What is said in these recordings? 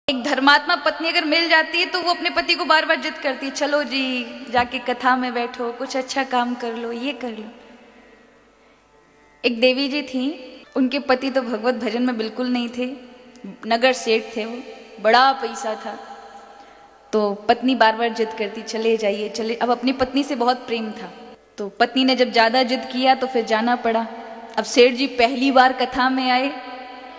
एक धर्मात्मा पत्नी अगर मिल जाती है तो वो अपने पति को बार बार जिद करती है, चलो जी जाके कथा में बैठो, कुछ अच्छा काम कर लो, ये कर लो। एक देवी जी थी, उनके पति तो भगवत भजन में बिल्कुल नहीं थे, नगर सेठ थे, वो बड़ा पैसा था। तो पत्नी बार बार जिद करती, चले जाइए चले। अब अपनी पत्नी से बहुत प्रेम था, तो पत्नी ने जब ज्यादा जिद किया तो फिर जाना पड़ा। अब सेठ जी पहली बार कथा में आए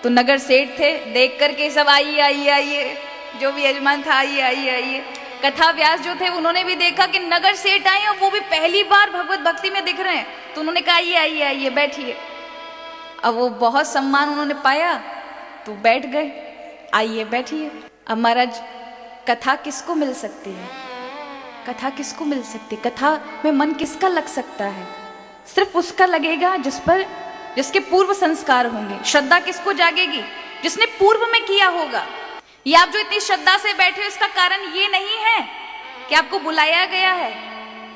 तो नगर सेठ थे, देख करके सब आइए आइए आइए, जो भी यजमान था आइए आइए आइए। कथा व्यास जो थे उन्होंने भी देखा कि नगर सेठ आए और वो भी पहली बार भगवत भक्ति में दिख रहे हैं, तो उन्होंने कहा आइए आइए आइए बैठिए। अब वो बहुत सम्मान उन्होंने पाया तो बैठ गए, आइए बैठिए। अब महाराज कथा किसको मिल सकती है, कथा किसको मिल सकती है, कथा में मन किसका लग सकता है? सिर्फ उसका लगेगा जिसके पूर्व संस्कार होंगे। श्रद्धा किसको जागेगी? जिसने पूर्व में किया होगा। ये आप जो इतनी श्रद्धा से बैठे हो, इसका कारण ये नहीं है कि आपको बुलाया गया है।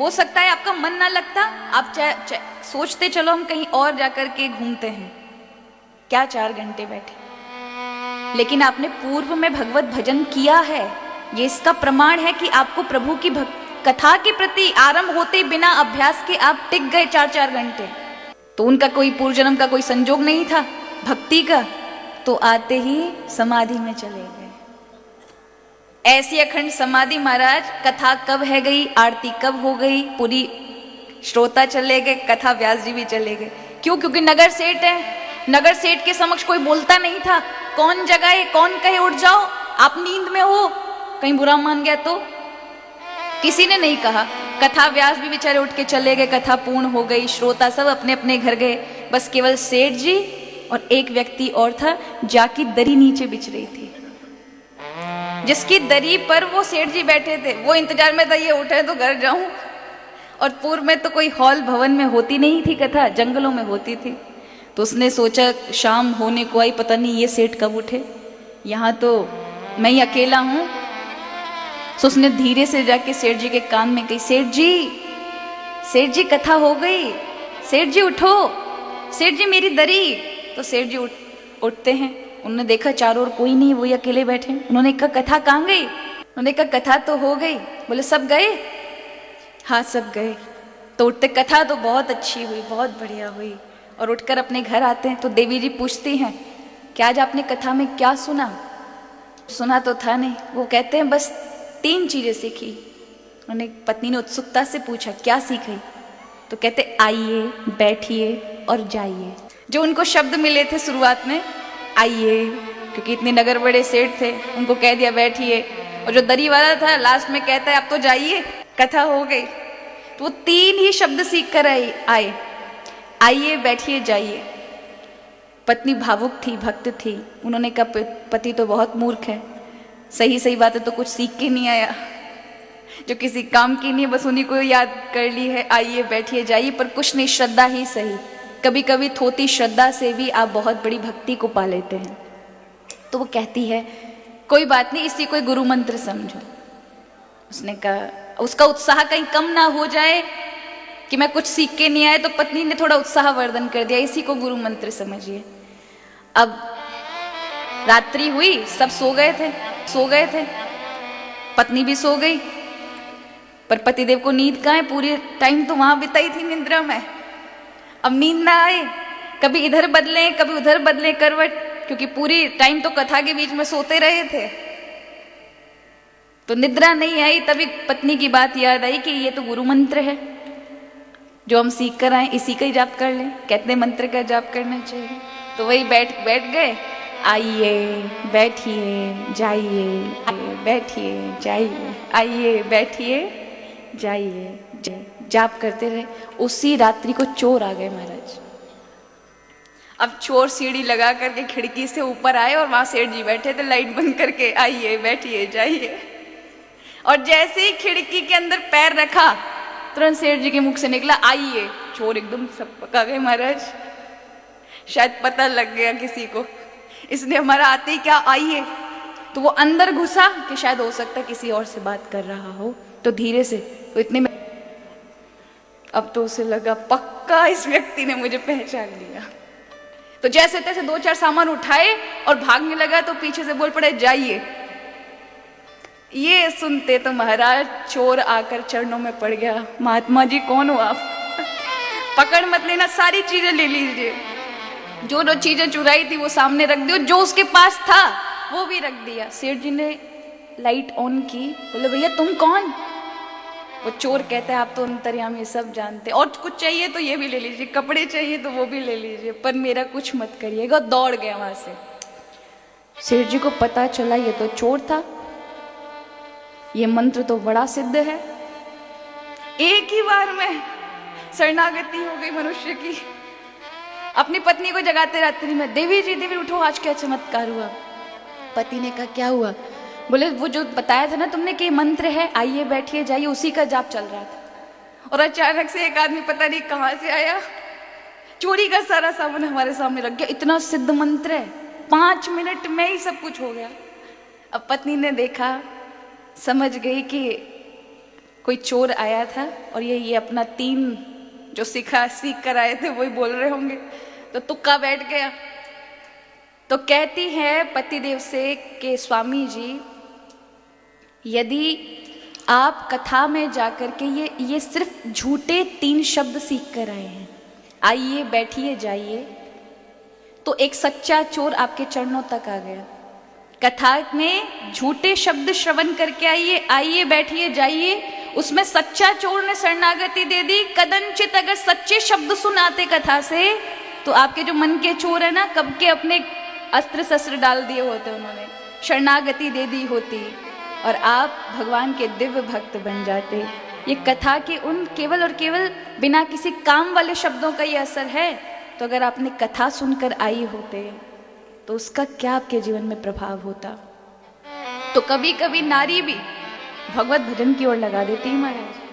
हो सकता है आपका मन ना लगता, आप सोचते चलो हम कहीं और जाकर के घूमते हैं, क्या 4 घंटे बैठे, लेकिन आपने पूर्व में भगवत भजन किया है। ये इसका प्रमाण है कि आपको प्रभु की कथा के प्रति आरंभ होते बिना अभ्यास के आप टिक गए 4-4 घंटे। तो उनका कोई पूर्व जन्म का कोई संजोग नहीं था भक्ति का, तो आते ही समाधि में चले गए। ऐसी अखंड समाधि महाराज, कथा कब है गई, आरती कब हो गई, पूरी श्रोता चले गए, कथा व्यास जी भी चले गए। क्यों? क्योंकि नगर सेठ है, नगर सेठ के समक्ष कोई बोलता नहीं था। कौन जगाए, कौन कहे उठ जाओ, आप नींद में हो, कहीं बुरा मान गया तो? किसी ने नहीं कहा। कथा व्यास भी बेचारे उठ के चले गए, कथा पूर्ण हो गई, श्रोता सब अपने अपने घर गए। बस केवल सेठ जी और एक व्यक्ति और था, जाकी दरी नीचे बिछ रही थी, जिसकी दरी पर वो सेठ जी बैठे थे। वो इंतजार में था ये उठे तो घर जाऊं। और पूर्व में तो कोई हॉल भवन में होती नहीं थी कथा, जंगलों में होती थी। तो उसने सोचा शाम होने को आई, पता नहीं ये सेठ कब उठे, यहाँ तो मैं ही अकेला हूं। तो उसने धीरे से जाके सेठ जी के कान में कही, सेठ जी कथा हो गई, सेठ जी उठो, सेठ जी मेरी दरी। तो सेठ जी उठते हैं, उन्होंने देखा चारों ओर कोई नहीं, वही अकेले बैठे। उन्होंने कहा कथा कहाँ गई? उन्होंने कहा कथा तो हो गई। बोले सब गए? हाँ सब गए। तो उठते, कथा तो बहुत अच्छी हुई, बहुत बढ़िया हुई। और उठकर अपने घर आते हैं तो देवी जी पूछती हैं कि आज आपने कथा में क्या सुना? सुना तो था नहीं। वो कहते हैं बस 3 चीजें सीखी। उन्होंने, पत्नी ने उत्सुकता से पूछा क्या सीखी? तो कहते आइए, बैठिए और जाइए। जो उनको शब्द मिले थे शुरुआत में, आइए, क्योंकि इतने नगर बड़े सेठ थे, उनको कह दिया बैठिए। और जो दरी वाला था लास्ट में कहता है अब तो जाइए, कथा हो गई। तो वो 3 ही शब्द सीख कर आए, आइए, बैठिए, जाइए। पत्नी भावुक थी, भक्त थी। उन्होंने कहा पति तो बहुत मूर्ख है, सही सही बात है, तो कुछ सीख के नहीं आया, जो किसी काम की नहीं, बस उन्हीं को याद कर ली है, आइए बैठिए जाइए, पर कुछ नहीं, श्रद्धा ही सही। कभी कभी थोती श्रद्धा से भी आप बहुत बड़ी भक्ति को पा लेते हैं। तो वो कहती है कोई बात नहीं, इसी कोई गुरु मंत्र समझो। उसने कहा, उसका उत्साह कहीं कम ना हो जाए कि मैं कुछ सीख के नहीं आया, तो पत्नी ने थोड़ा उत्साहवर्धन कर दिया, इसी को गुरु मंत्र समझिए। अब रात्रि हुई, सब सो गए थे, पत्नी भी सो गई, पर पतिदेव को नींद कहाँ है? पूरी टाइम तो वहां बिताई थी निद्रा में। अब नींद ना आए, कभी इधर बदले कभी उधर बदले करवट, क्योंकि पूरी टाइम तो कथा के बीच में सोते रहे थे, तो निद्रा नहीं आई। तभी पत्नी की बात याद आई कि ये तो गुरु मंत्र है जो हम सीख कर आए, इसी का ही जाप कर लें। कहते मंत्र का जाप करना चाहिए। तो वही बैठ गए, आइए बैठिए जाइए, बैठिए जाइए, आइए बैठिए जाइए, जाप करते रहे। उसी रात्रि को चोर आ गए महाराज। अब चोर सीढ़ी लगा करके खिड़की से ऊपर आए और वहां सेठ जी बैठे थे लाइट बंद करके, आइए बैठिए जाइए। और जैसे ही खिड़की के अंदर पैर रखा, तुरंत सेठ जी के मुख से निकला आइए। चोर एकदम सब पका गए महाराज, शायद पता लग गया किसी को, इसने हमारा आते ही क्या आइए। तो वो अंदर घुसा कि शायद हो सकता है किसी और से बात कर रहा हो, तो धीरे से, तो इतने में अब तो उसे लगा पक्का इस व्यक्ति ने मुझे पहचान लिया। तो जैसे तैसे 2-4 सामान उठाए और भागने लगा, तो पीछे से बोल पड़े जाइए। ये सुनते तो महाराज चोर आकर चरणों में पड़ गया, महात्मा जी कौन हो आप, पकड़ मत लेना, सारी चीजें ले लीजिए, जो जो चीजें चुराई थी वो सामने रख दियो, जो उसके पास था वो भी रख दिया। सेठ जी ने लाइट ऑन की, बोले भैया तुम कौन? वो चोर कहता है आप तो अंतर्यामी सब जानते, और कुछ चाहिए तो ये भी ले लीजिए, कपड़े चाहिए तो वो भी ले लीजिए, पर मेरा कुछ मत करिएगा। दौड़ गया वहां से। सेठ जी को पता चला ये तो चोर था, ये मंत्र तो बड़ा सिद्ध है। एक ही बार में शरणागति हो गई मनुष्य की। अपनी पत्नी को जगाते रात्रि में, देवी जी उठो, आज क्या चमत्कार हुआ। पति ने कहा क्या हुआ? बोले वो जो बताया था ना तुमने कि मंत्र है, आइए बैठिए जाइए, उसी का जाप चल रहा था। और अचानक से एक आदमी पता नहीं कहां से आया, चोरी का सारा सामान हमारे सामने रख गया। इतना सिद्ध मंत्र है, 5 मिनट में ही सब कुछ हो गया। अब पत्नी ने देखा, समझ गई कि कोई चोर आया था और ये अपना 3 जो सीख कर आए थे वही बोल रहे होंगे, तो तुक्का बैठ गया। तो कहती है पतिदेव से कि स्वामी जी, यदि आप कथा में जाकर के ये सिर्फ झूठे 3 शब्द सीख कर आए हैं, आइए बैठिए जाइए, तो एक सच्चा चोर आपके चरणों तक आ गया। कथा में झूठे शब्द श्रवण करके आइए बैठिए जाइए, उसमें सच्चा चोर ने शरणागति दे दी। कदंचित अगर सच्चे शब्द सुनाते कथा से, तो आपके जो मन के चोर है ना, कब के अपने अस्त्र शस्त्र डाल दिए होते, उन्होंने शरणागति दे दी होती और आप भगवान के दिव्य भक्त बन जाते। ये कथा के उन केवल और केवल बिना किसी काम वाले शब्दों का ये असर है। तो अगर आपने कथा सुनकर आई होते तो उसका क्या आपके जीवन में प्रभाव होता। तो कभी कभी नारी भी भगवत भजन की ओर लगा देती है महाराज।